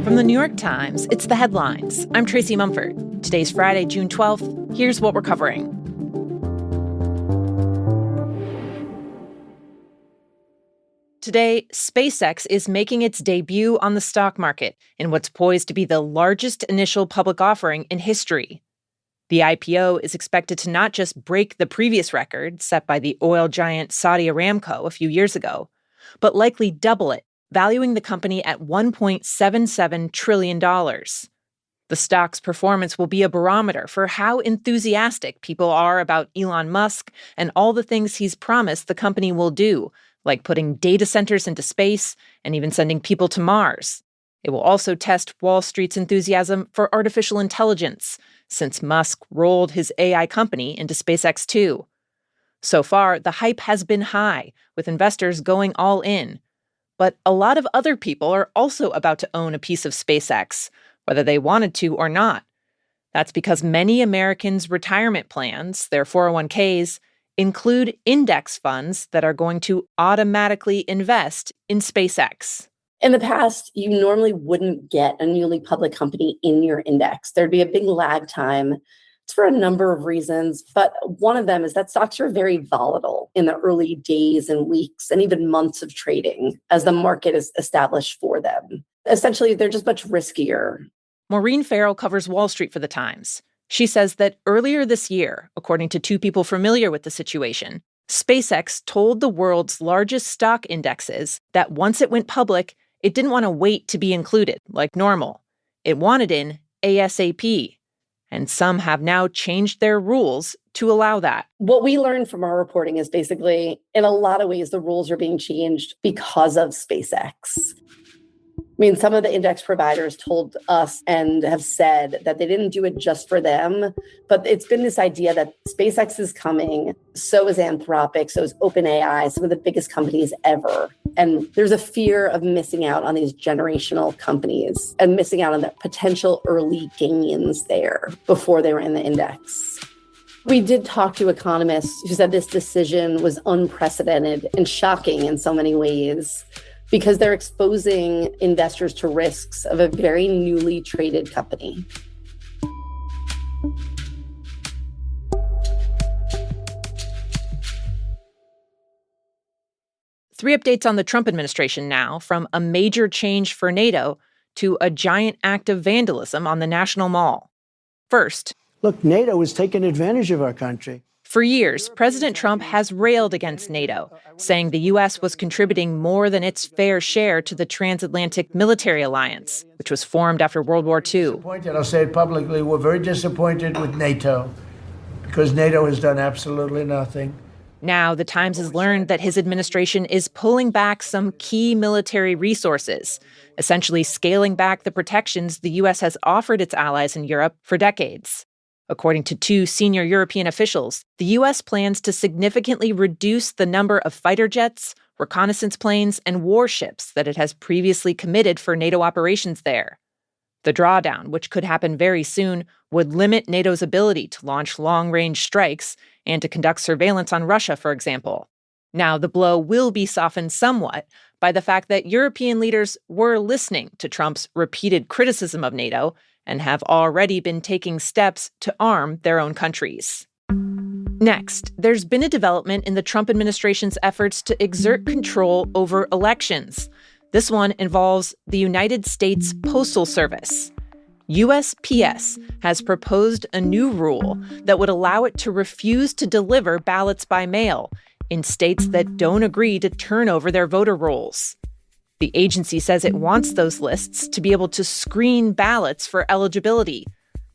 From the New York Times, it's The Headlines. I'm Tracy Mumford. Today's Friday, June 12th. Here's what we're covering. Today, SpaceX is making its debut on the stock market in what's poised to be the largest initial public offering in history. The I.P.O. is expected to not just break the previous record set by the oil giant Saudi Aramco a few years ago, but likely double it, valuing the company at $1.77 trillion. The stock's performance will be a barometer for how enthusiastic people are about Elon Musk and all the things he's promised the company will do, like putting data centers into space and even sending people to Mars. It will also test Wall Street's enthusiasm for artificial intelligence, since Musk rolled his AI company into SpaceX too. So far, the hype has been high, with investors going all in. But a lot of other people are also about to own a piece of SpaceX, whether they wanted to or not. That's because many Americans' retirement plans, their 401ks, include index funds that are going to automatically invest in SpaceX. In the past, you normally wouldn't get a newly public company in your index. There'd be a big lag time. It's for a number of reasons, but one of them is that stocks are very volatile in the early days and weeks and even months of trading as the market is established for them. Essentially, they're just much riskier. Maureen Farrell covers Wall Street for The Times. She says that earlier this year, according to two people familiar with the situation, SpaceX told the world's largest stock indexes that once it went public, it didn't want to wait to be included like normal. It wanted in ASAP. And some have now changed their rules to allow that. What we learned from our reporting is basically, in a lot of ways, the rules are being changed because of SpaceX. I mean, some of the index providers told us and have said that they didn't do it just for them, but it's been this idea that SpaceX is coming, so is Anthropic, so is OpenAI, some of the biggest companies ever. And there's a fear of missing out on these generational companies and missing out on the potential early gains there before they were in the index. We did talk to economists who said this decision was unprecedented and shocking in so many ways, because they're exposing investors to risks of a very newly traded company. Three updates on the Trump administration now, from a major change for NATO to a giant act of vandalism on the National Mall. First, look, NATO is taking advantage of our country. For years, President Trump has railed against NATO, saying the U.S. was contributing more than its fair share to the transatlantic military alliance, which was formed after World War II. I'll say it publicly, we're very disappointed with NATO because NATO has done absolutely nothing. Now, The Times has learned that his administration is pulling back some key military resources, essentially scaling back the protections the U.S. has offered its allies in Europe for decades. According to two senior European officials, the U.S. plans to significantly reduce the number of fighter jets, reconnaissance planes, and warships that it has previously committed for NATO operations there. The drawdown, which could happen very soon, would limit NATO's ability to launch long-range strikes and to conduct surveillance on Russia, for example. Now, the blow will be softened somewhat by the fact that European leaders were listening to Trump's repeated criticism of NATO and have already been taking steps to arm their own countries. Next, there's been a development in the Trump administration's efforts to exert control over elections. This one involves the United States Postal Service. USPS has proposed a new rule that would allow it to refuse to deliver ballots by mail in states that don't agree to turn over their voter rolls. The agency says it wants those lists to be able to screen ballots for eligibility,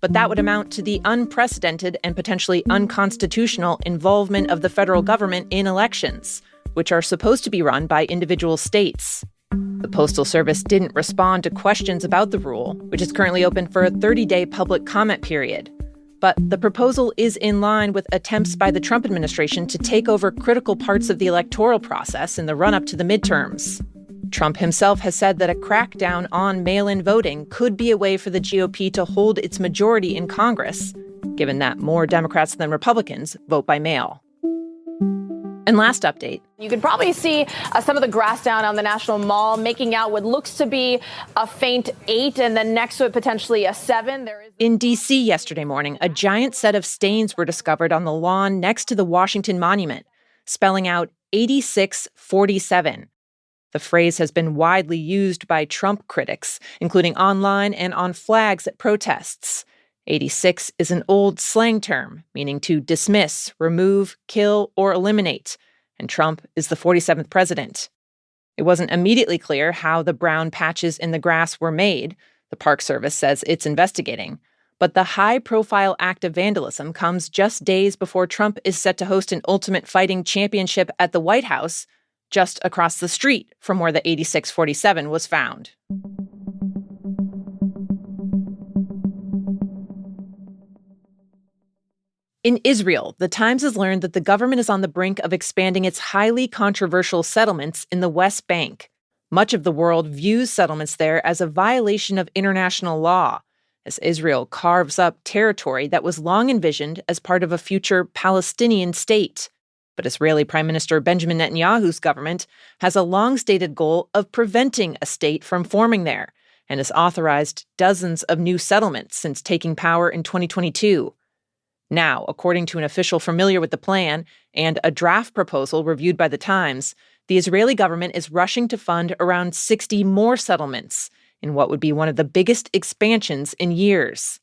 but that would amount to the unprecedented and potentially unconstitutional involvement of the federal government in elections, which are supposed to be run by individual states. The Postal Service didn't respond to questions about the rule, which is currently open for a 30-day public comment period. But the proposal is in line with attempts by the Trump administration to take over critical parts of the electoral process in the run-up to the midterms. Trump himself has said that a crackdown on mail-in voting could be a way for the GOP to hold its majority in Congress, given that more Democrats than Republicans vote by mail. And last update. You can probably see some of the grass down on the National Mall making out what looks to be a faint 8 and then next to it potentially a 7. In D.C. yesterday morning, a giant set of stains were discovered on the lawn next to the Washington Monument, spelling out 8647. The phrase has been widely used by Trump critics, including online and on flags at protests. 86 is an old slang term, meaning to dismiss, remove, kill, or eliminate, and Trump is the 47th president. It wasn't immediately clear how the brown patches in the grass were made. The Park Service says it's investigating. But the high-profile act of vandalism comes just days before Trump is set to host an Ultimate Fighting Championship at the White House, just across the street from where the 8647 was found. In Israel, The Times has learned that the government is on the brink of expanding its highly controversial settlements in the West Bank. Much of the world views settlements there as a violation of international law, as Israel carves up territory that was long envisioned as part of a future Palestinian state. But Israeli Prime Minister Benjamin Netanyahu's government has a long-stated goal of preventing a state from forming there, and has authorized dozens of new settlements since taking power in 2022. Now, according to an official familiar with the plan and a draft proposal reviewed by The Times, the Israeli government is rushing to fund around 60 more settlements in what would be one of the biggest expansions in years.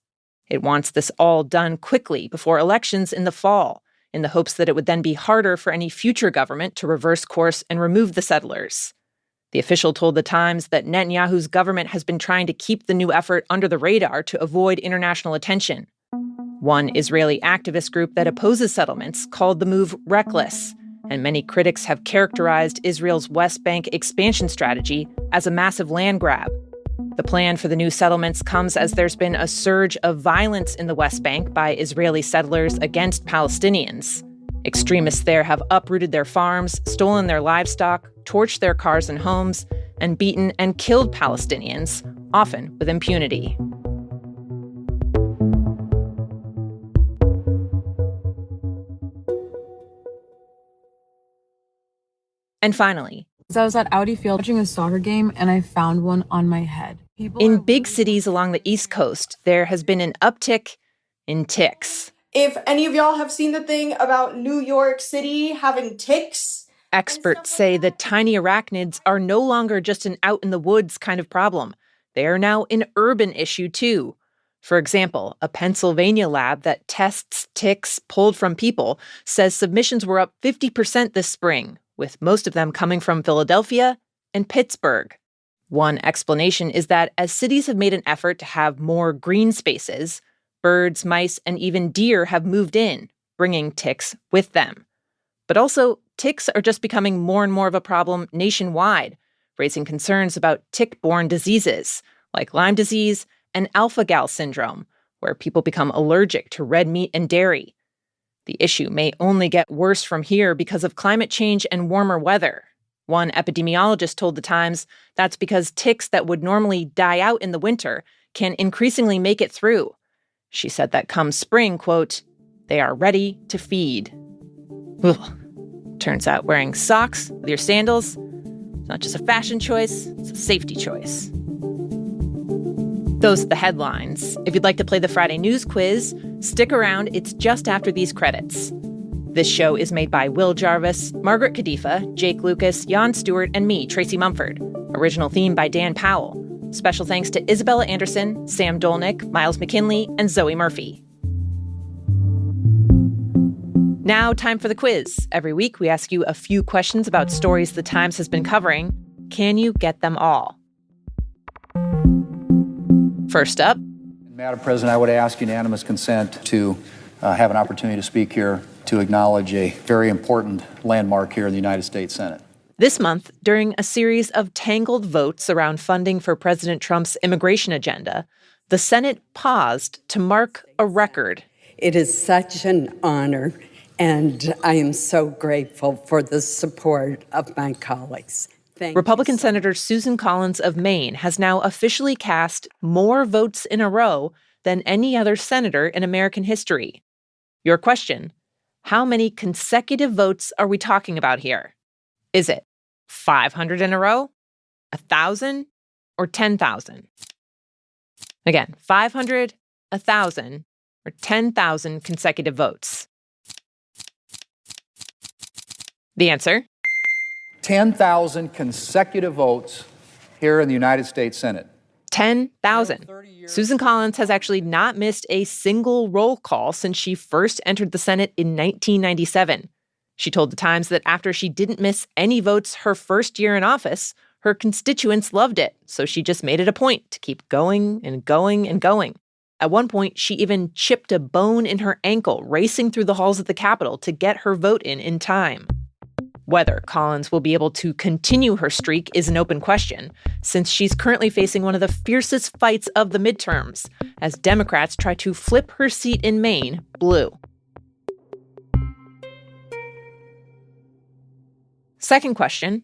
It wants this all done quickly before elections in the fall, in the hopes that it would then be harder for any future government to reverse course and remove the settlers. The official told The Times that Netanyahu's government has been trying to keep the new effort under the radar to avoid international attention. One Israeli activist group that opposes settlements called the move reckless, and many critics have characterized Israel's West Bank expansion strategy as a massive land grab. The plan for the new settlements comes as there's been a surge of violence in the West Bank by Israeli settlers against Palestinians. Extremists there have uprooted their farms, stolen their livestock, torched their cars and homes, and beaten and killed Palestinians, often with impunity. And finally, I was at Audi Field watching a soccer game and I found one on my head. In big cities along the East Coast, there has been an uptick in ticks. If any of y'all have seen the thing about New York City having ticks. Experts say that tiny arachnids are no longer just an out-in-the-woods kind of problem. They are now an urban issue, too. For example, a Pennsylvania lab that tests ticks pulled from people says submissions were up 50% this spring, with most of them coming from Philadelphia and Pittsburgh. One explanation is that as cities have made an effort to have more green spaces, birds, mice, and even deer have moved in, bringing ticks with them. But also, ticks are just becoming more and more of a problem nationwide, raising concerns about tick-borne diseases like Lyme disease and alpha-gal syndrome, where people become allergic to red meat and dairy. The issue may only get worse from here because of climate change and warmer weather. One epidemiologist told The Times that's because ticks that would normally die out in the winter can increasingly make it through. She said that come spring, quote, they are ready to feed. Ugh. Turns out wearing socks with your sandals is not just a fashion choice, it's a safety choice. Those are the headlines. If you'd like to play the Friday News Quiz, stick around. It's just after these credits. This show is made by Will Jarvis, Margaret Kadifa, Jake Lucas, Jan Stewart, and me, Tracy Mumford. Original theme by Dan Powell. Special thanks to Isabella Anderson, Sam Dolnick, Miles McKinley, and Zoe Murphy. Now, time for the quiz. Every week, we ask you a few questions about stories The Times has been covering. Can you get them all? First up. Madam President, I would ask unanimous consent to have an opportunity to speak here to acknowledge a very important landmark here in the United States Senate. This month, during a series of tangled votes around funding for President Trump's immigration agenda, the Senate paused to mark a record. It is such an honor, and I am so grateful for the support of my colleagues. Republican Senator Susan Collins of Maine has now officially cast more votes in a row than any other senator in American history. Your question: How many consecutive votes are we talking about here? Is it 500 in a row, 1,000, or 10,000? Again, 500, 1,000, or 10,000 consecutive votes. The answer? 10,000 consecutive votes here in the United States Senate. 10,000. Susan Collins has actually not missed a single roll call since she first entered the Senate in 1997. She told The Times that after she didn't miss any votes her first year in office, her constituents loved it, so she just made it a point to keep going and going and going. At one point, she even chipped a bone in her ankle racing through the halls of the Capitol to get her vote in time. Whether Collins will be able to continue her streak is an open question, since she's currently facing one of the fiercest fights of the midterms, as Democrats try to flip her seat in Maine blue. Second question.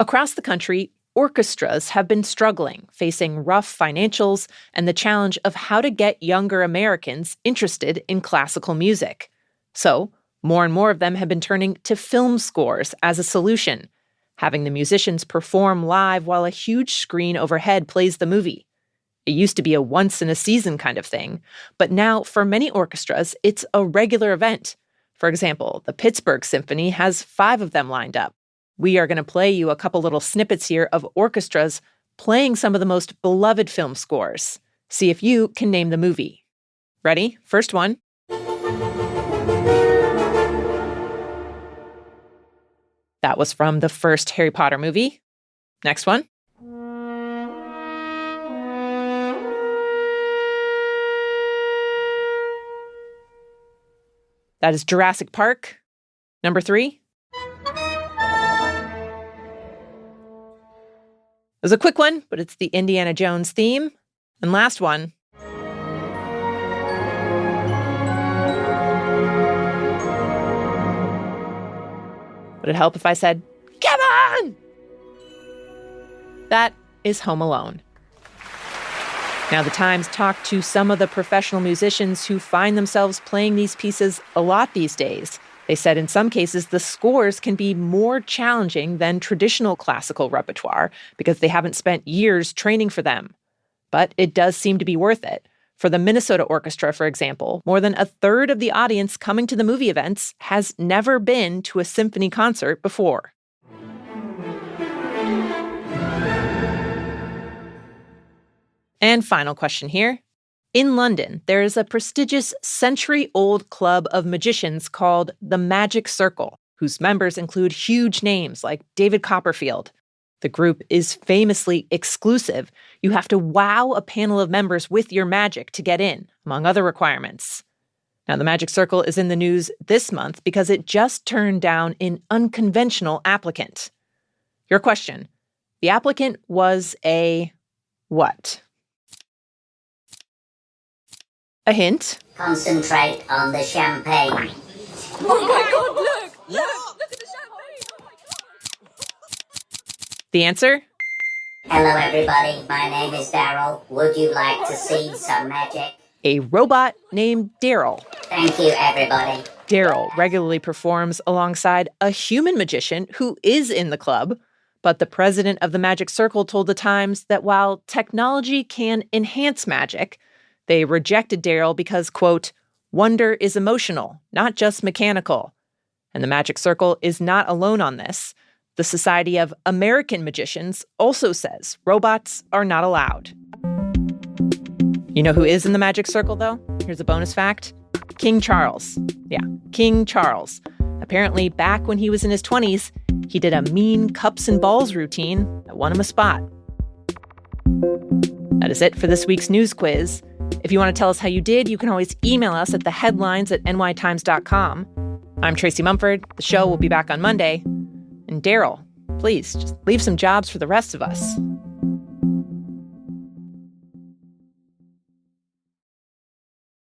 Across the country, orchestras have been struggling, facing rough financials and the challenge of how to get younger Americans interested in classical music. So, more and more of them have been turning to film scores as a solution, having the musicians perform live while a huge screen overhead plays the movie. It used to be a once-in-a-season kind of thing, but now, for many orchestras, it's a regular event. For example, the Pittsburgh Symphony has 5 of them lined up. We are going to play you a couple little snippets here of orchestras playing some of the most beloved film scores. See if you can name the movie. Ready? First one. That was from the first Harry Potter movie. Next one. That is Jurassic Park. Number 3. It was a quick one, but it's the Indiana Jones theme. And last one. Would it help if I said, "Come on"? That is Home Alone. Now, The Times talked to some of the professional musicians who find themselves playing these pieces a lot these days. They said in some cases the scores can be more challenging than traditional classical repertoire because they haven't spent years training for them. But it does seem to be worth it. For the Minnesota Orchestra, for example, more than a third of the audience coming to the movie events has never been to a symphony concert before. And final question here. In London, there is a prestigious century-old club of magicians called the Magic Circle, whose members include huge names like David Copperfield. The group is famously exclusive. You have to wow a panel of members with your magic to get in, among other requirements. Now, the Magic Circle is in the news this month because it just turned down an unconventional applicant. Your question. The applicant was a what? A hint? Concentrate on the champagne. Oh my God, look at the champagne. Oh my God. The answer? Hello everybody, my name is Daryl. Would you like to see some magic? A robot named Daryl. Thank you everybody. Daryl regularly performs alongside a human magician who is in the club, but the president of the Magic Circle told The Times that while technology can enhance magic, they rejected Daryl because, quote, wonder is emotional, not just mechanical. And the Magic Circle is not alone on this. The Society of American Magicians also says robots are not allowed. You know who is in the Magic Circle, though? Here's a bonus fact. King Charles. Yeah, King Charles. Apparently, back when he was in his 20s, he did a mean cups and balls routine that won him a spot. That is it for this week's news quiz. If you want to tell us how you did, you can always email us at theheadlines@nytimes.com. I'm Tracy Mumford. The show will be back on Monday. And Daryl, please, just leave some jobs for the rest of us.